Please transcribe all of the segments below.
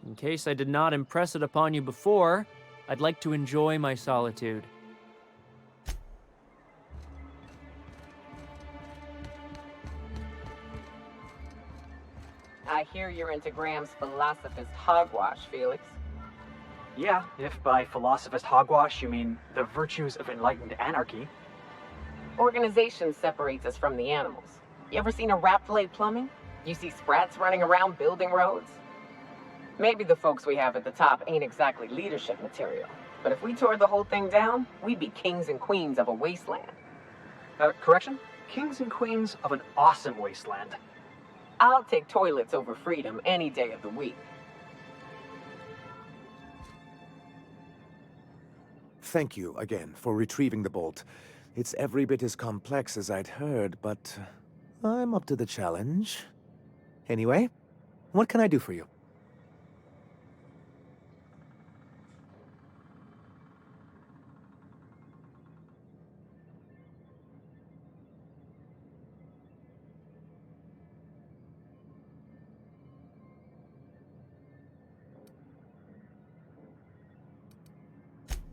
In case I did not impress it upon you before, I'd like to enjoy my solitude. I hear you're into Graham's philosophist hogwash, Felix. Yeah, if by philosophist hogwash you mean the virtues of enlightened anarchy. Organization separates us from the animals. You ever seen a rat fillet plumbing? You see sprats running around building roads? Maybe the folks we have at the top ain't exactly leadership material, but if we tore the whole thing down, we'd be kings and queens of a wasteland. Correction? Kings and queens of an awesome wasteland. I'll take toilets over freedom any day of the week. Thank you again for retrieving the bolt. It's every bit as complex as I'd heard, but I'm up to the challenge. Anyway, what can I do for you?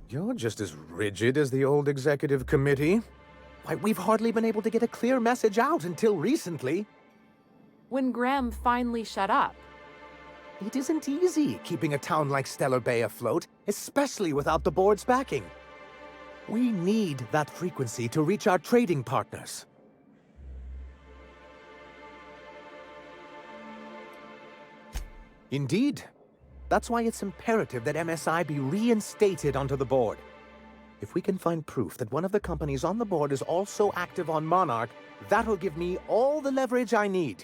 You're just as rigid as the old executive committee. Why, we've hardly been able to get a clear message out until recently. When Graham finally shut up. It isn't easy keeping a town like Stellar Bay afloat, especially without the board's backing. We need that frequency to reach our trading partners. Indeed. That's why it's imperative that MSI be reinstated onto the board. If we can find proof that one of the companies on the board is also active on Monarch, that'll give me all the leverage I need.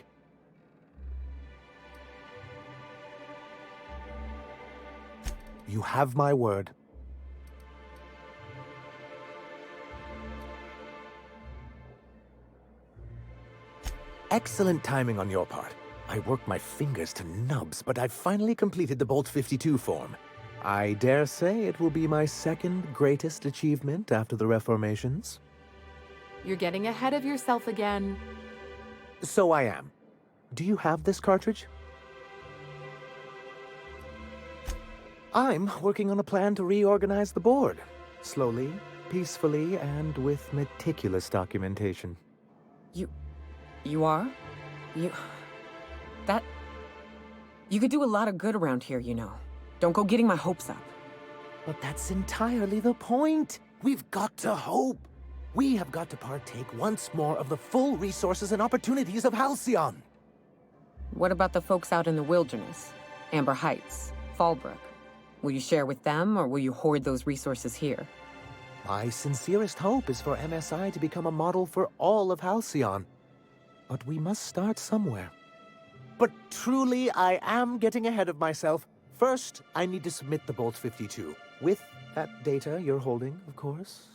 You have my word. Excellent timing on your part. I worked my fingers to nubs, but I've finally completed the Bolt 52 form. I dare say it will be my second greatest achievement after the reformations. You're getting ahead of yourself again. So I am. Do you have this cartridge? I'm working on a plan to reorganize the board. Slowly, peacefully, and with meticulous documentation. You are? You could do a lot of good around here, you know. Don't go getting my hopes up. But that's entirely the point. We've got to hope. We have got to partake once more of the full resources and opportunities of Halcyon. What about the folks out in the wilderness? Amber Heights, Fallbrook. Will you share with them, or will you hoard those resources here? My sincerest hope is for MSI to become a model for all of Halcyon. But we must start somewhere. But truly, I am getting ahead of myself. First, I need to submit the Bolt 52. With that data you're holding, of course.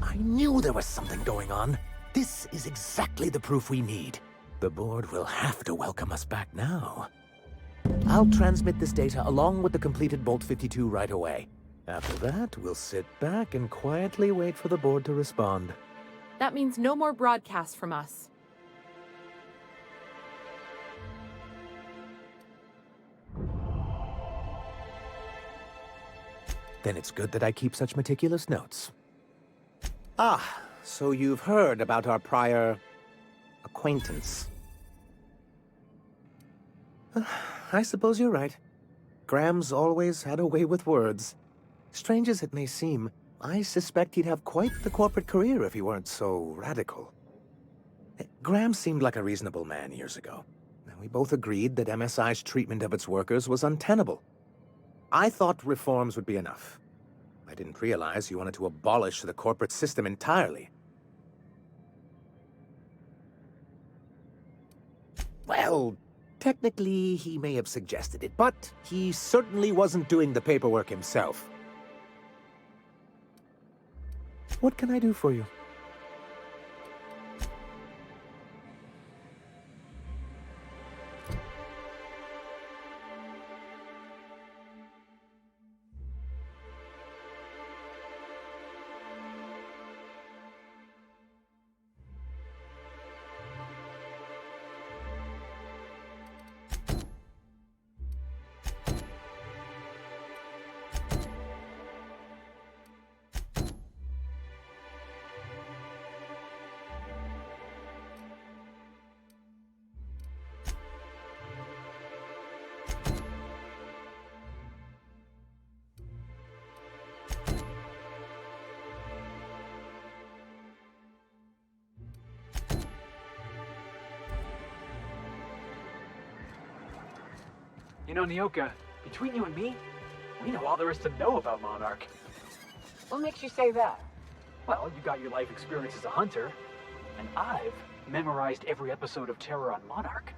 I knew there was something going on. This is exactly the proof we need. The board will have to welcome us back now. I'll transmit this data along with the completed Bolt 52 right away. After that, we'll sit back and quietly wait for the board to respond. That means no more broadcasts from us. Then it's good that I keep such meticulous notes. Ah, so you've heard about our prior acquaintance. I suppose you're right. Graham's always had a way with words. Strange as it may seem, I suspect he'd have quite the corporate career if he weren't so radical. Graham seemed like a reasonable man years ago. We both agreed that MSI's treatment of its workers was untenable. I thought reforms would be enough. I didn't realize you wanted to abolish the corporate system entirely. Well, technically, he may have suggested it, but he certainly wasn't doing the paperwork himself. What can I do for you? You know, Nyoka, between you and me, we know all there is to know about Monarch. What makes you say that? Well, you got your life experience as a hunter, and I've memorized every episode of Terror on Monarch.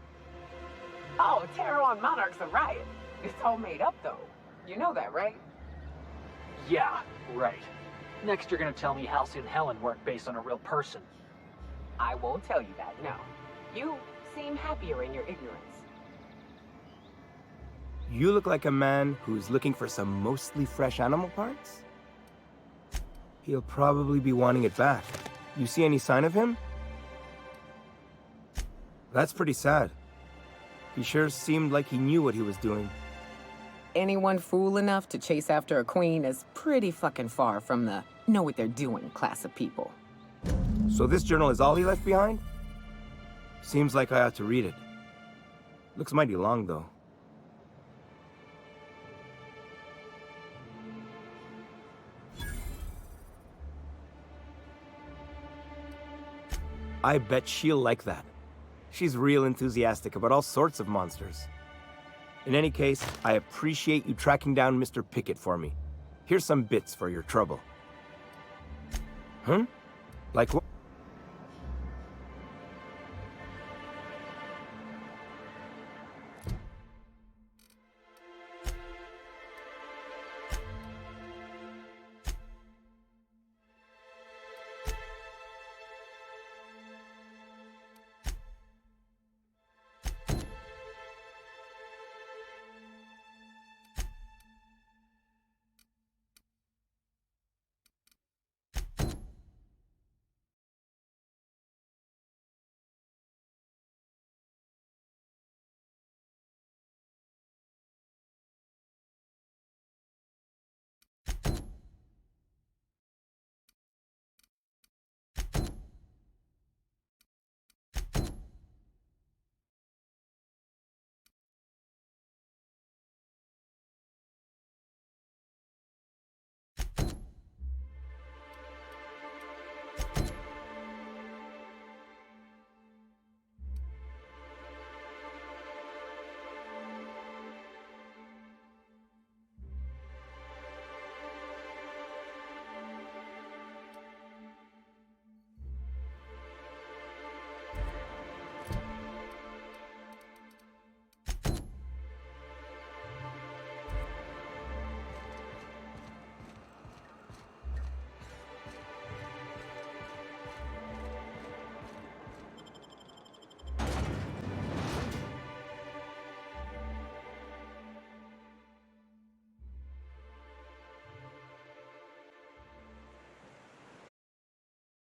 Oh, Terror on Monarch's a riot. It's all made up, though. You know that, right? Yeah, right. Next you're gonna tell me Halcyon and Helen weren't based on a real person. I won't tell you that, no. You seem happier in your ignorance. You look like a man who's looking for some mostly fresh animal parts? He'll probably be wanting it back. You see any sign of him? That's pretty sad. He sure seemed like he knew what he was doing. Anyone fool enough to chase after a queen is pretty fucking far from the know what they're doing class of people. So this journal is all he left behind? Seems like I ought to read it. Looks mighty long, though. I bet she'll like that. She's real enthusiastic about all sorts of monsters. In any case, I appreciate you tracking down Mr. Pickett for me. Here's some bits for your trouble. Like what?